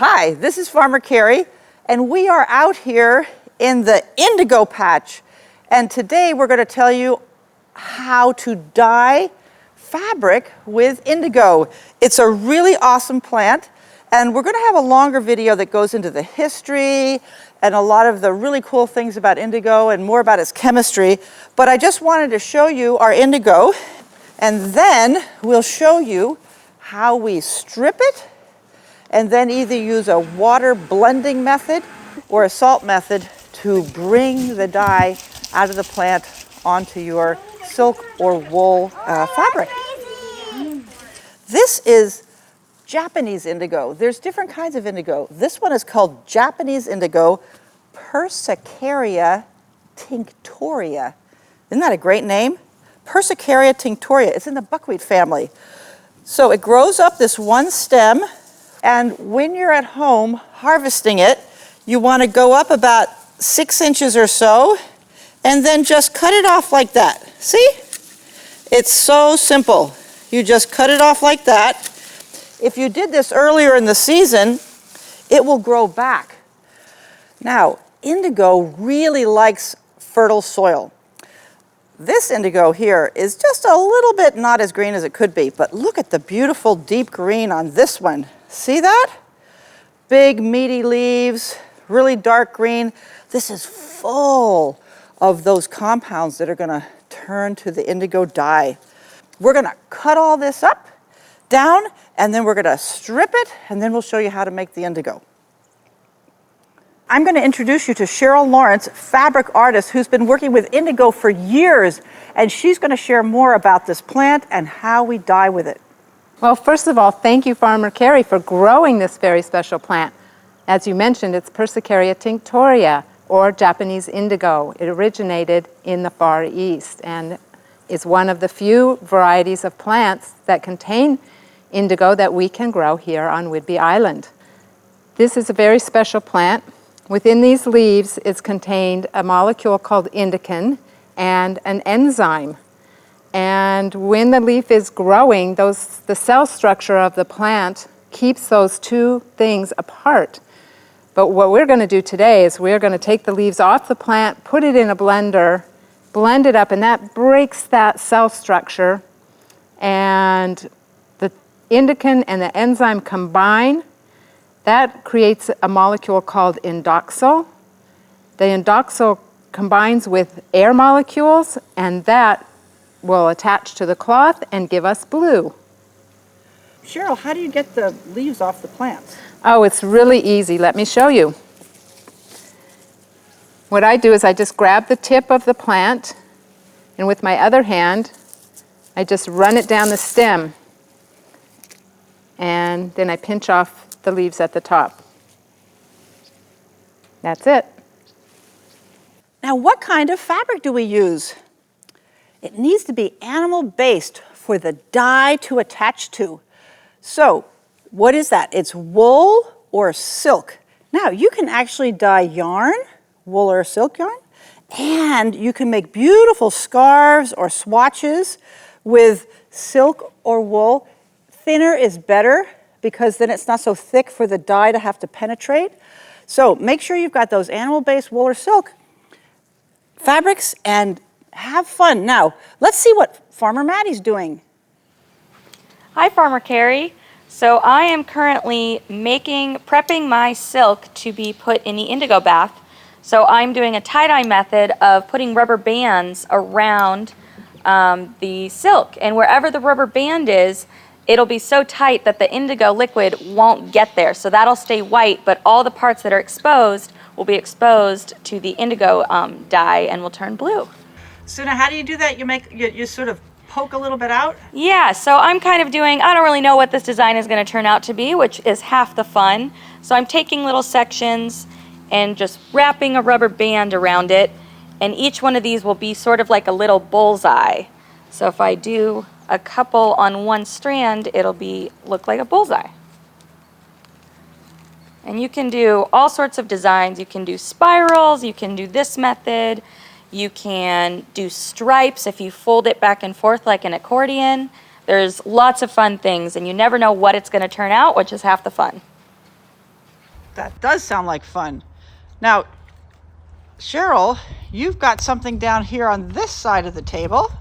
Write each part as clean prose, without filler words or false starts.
Hi, this is Farmer Carrie, and we are out here in the indigo patch. And today we're going to tell you how to dye fabric with indigo. It's a really awesome plant, and we're going to have a longer video that goes into the history and a lot of the really cool things about indigo and more about its chemistry. But I just wanted to show you our indigo, and then we'll show you how we strip it and then either use a water blending method or a salt method to bring the dye out of the plant onto your silk or wool fabric. This is Japanese indigo. There's different kinds of indigo. This one is called Japanese Indigo, Persicaria tinctoria. Isn't that a great name? Persicaria tinctoria. It's in the buckwheat family. So it grows up this one stem, and when you're at home harvesting it, you want to go up about 6 inches or so, and then just cut it off like that. See? It's so simple. You just cut it off like that. If you did this earlier in the season, it will grow back. Now, indigo really likes fertile soil. This indigo here is just a little bit not as green as it could be, but look at the beautiful deep green on this one. See that? Big meaty leaves, really dark green. This is full of those compounds that are going to turn to the indigo dye. We're going to cut all this up, down, and then we're going to strip it, and then we'll show you how to make the indigo. I'm going to introduce you to Cheryl Lawrence, fabric artist who's been working with indigo for years, and she's going to share more about this plant and how we dye with it. Well, first of all, thank you, Farmer Carrie, for growing this very special plant. As you mentioned, it's Persicaria tinctoria, or Japanese indigo. It originated in the Far East and is one of the few varieties of plants that contain indigo that we can grow here on Whidbey Island. This is a very special plant. Within these leaves is contained a molecule called indican and an enzyme. And when the leaf is growing, the cell structure of the plant keeps those two things apart. But what we're going to do today is we're going to take the leaves off the plant, put it in a blender, blend it up, and that breaks that cell structure. And the indican and the enzyme combine. That creates a molecule called indoxyl. The indoxyl combines with air molecules, and that will attach to the cloth and give us blue. Cheryl, how do you get the leaves off the plants? Oh, it's really easy. Let me show you. What I do is I just grab the tip of the plant, and with my other hand, I just run it down the stem, and then I pinch off the leaves at the top. That's it. Now, what kind of fabric do we use? It needs to be animal-based for the dye to attach to. So, what is that? It's wool or silk. Now, you can actually dye yarn, wool or silk yarn, and you can make beautiful scarves or swatches with silk or wool. Thinner is better because then it's not so thick for the dye to have to penetrate. So make sure you've got those animal-based wool or silk fabrics and have fun. Now, let's see what Farmer Maddie's doing. Hi, Farmer Carrie. So I am currently prepping my silk to be put in the indigo bath. So I'm doing a tie-dye method of putting rubber bands around the silk. And wherever the rubber band is, it'll be so tight that the indigo liquid won't get there. So that'll stay white, but all the parts that are exposed will be exposed to the indigo dye and will turn blue. So now how do you do that? You sort of poke a little bit out? Yeah, so I'm kind of doing, I don't really know what this design is going to turn out to be, which is half the fun. So I'm taking little sections and just wrapping a rubber band around it, and each one of these will be sort of like a little bullseye. So if I do a couple on one strand, it'll look like a bullseye. And you can do all sorts of designs. You can do spirals, you can do this method, you can do stripes if you fold it back and forth like an accordion. There's lots of fun things, and you never know what it's going to turn out, which is half the fun. That does sound like fun. Now, Cheryl, you've got something down here on this side of the table.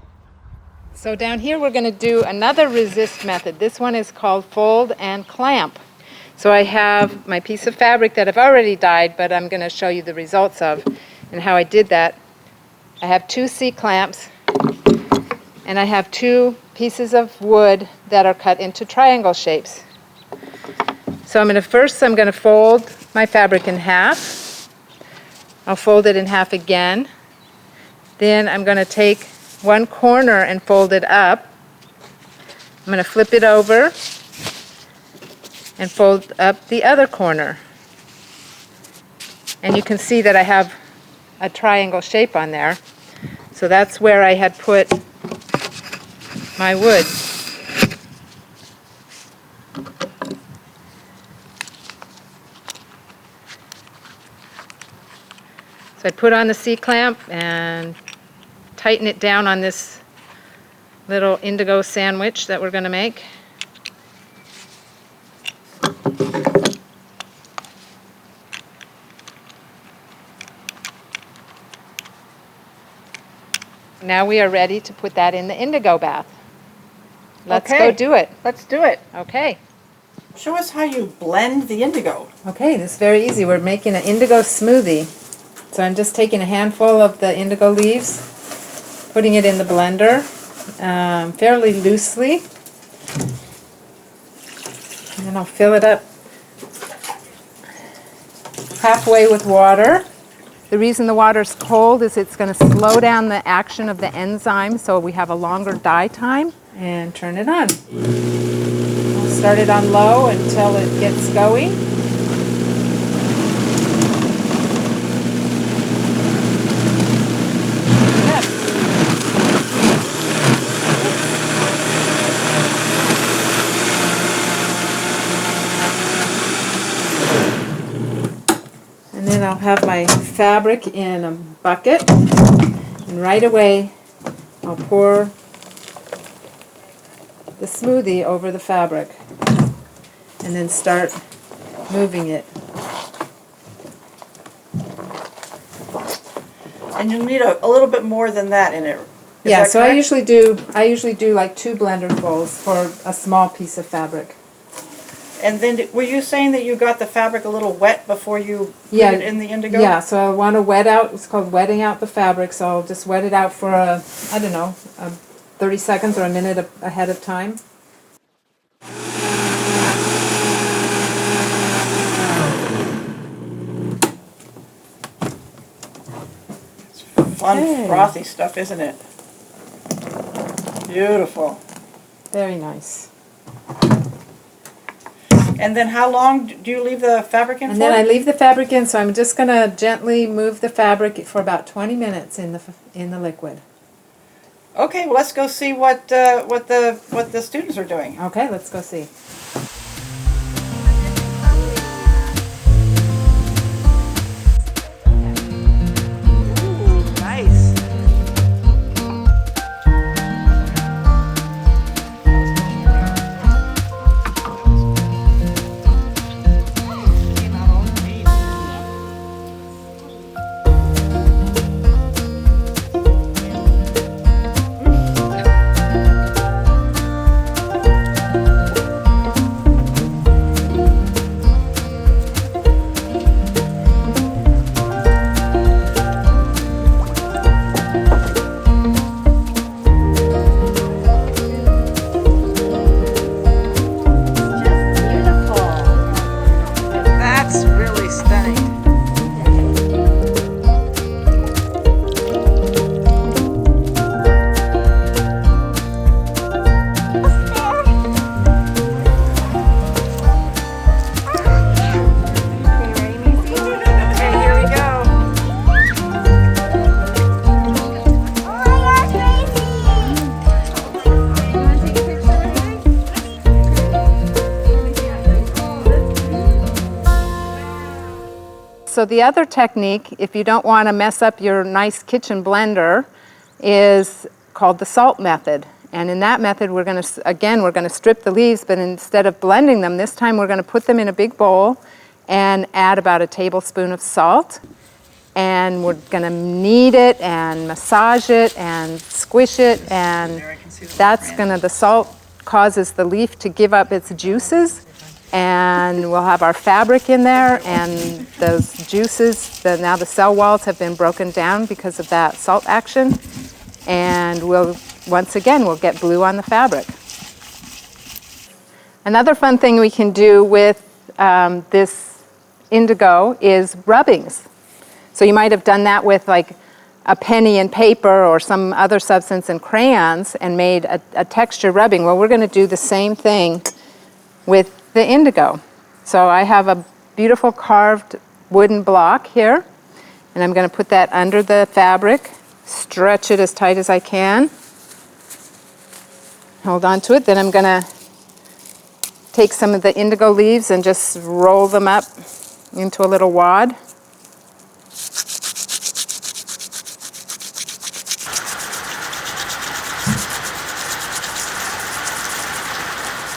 So down here we're going to do another resist method. This one is called fold and clamp. So I have my piece of fabric that I've already dyed, but I'm going to show you the results of and how I did that. I have 2 C-clamps, and I have 2 pieces of wood that are cut into triangle shapes. So I'm going to fold my fabric in half. I'll fold it in half again. Then I'm going to take one corner and fold it up. I'm going to flip it over and fold up the other corner. And you can see that I have a triangle shape on there. So that's where I had put my wood. So I put on the C-clamp and tighten it down on this little indigo sandwich that we're going to make. Now we are ready to put that in the indigo bath. Let's go do it. Let's do it. Okay. Show us how you blend the indigo. Okay, this is very easy. We're making an indigo smoothie. So I'm just taking a handful of the indigo leaves, putting it in the blender fairly loosely. And then I'll fill it up halfway with water. The reason the water's cold is it's going to slow down the action of the enzyme so we have a longer dye time. And turn it on. We'll start it on low until it gets going. And then I'll have my fabric in a bucket, and right away I'll pour the smoothie over the fabric and then start moving it. And you'll need a little bit more than that in it. Yeah, so I usually do like 2 blenderfuls for a small piece of fabric. And then, were you saying that you got the fabric a little wet before you put it in the indigo? Yeah, so I want to wet out, it's called wetting out the fabric, so I'll just wet it out for I don't know, 30 seconds or a minute ahead of time. Fun, frothy stuff, isn't it? Beautiful. Very nice. And then how long do you leave the fabric in for? And then I leave the fabric in, so I'm just going to gently move the fabric for about 20 minutes in the liquid. Okay, well let's go see what the students are doing. Okay, let's go see. Nice. So the other technique, if you don't want to mess up your nice kitchen blender, is called the salt method. And in that method, we're going to strip the leaves, but instead of blending them, this time we're going to put them in a big bowl and add about a tablespoon of salt. And we're going to knead it and massage it and squish it, and that's going to, the salt causes the leaf to give up its juices, and we'll have our fabric in there, and those juices, now the cell walls have been broken down because of that salt action, and once again we'll get blue on the fabric. Another fun thing we can do with this indigo is rubbings. So you might have done that with like a penny and paper or some other substance and crayons and made a texture rubbing. Well, we're going to do the same thing with the indigo. So I have a beautiful carved wooden block here, and I'm going to put that under the fabric, stretch it as tight as I can, hold on to it. Then I'm going to take some of the indigo leaves and just roll them up into a little wad.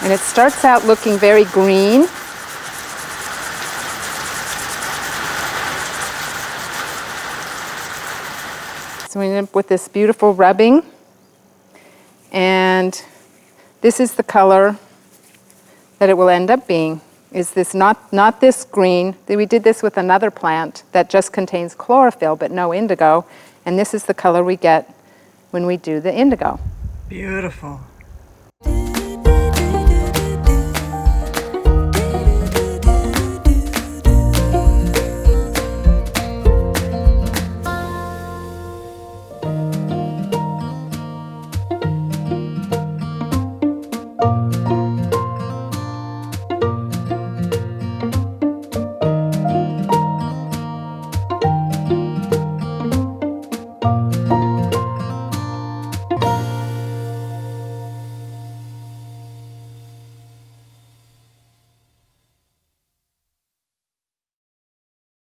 And it starts out looking very green. So we end up with this beautiful rubbing. And this is the color that it will end up being. Is this not this green? We did this with another plant that just contains chlorophyll but no indigo. And this is the color we get when we do the indigo. Beautiful.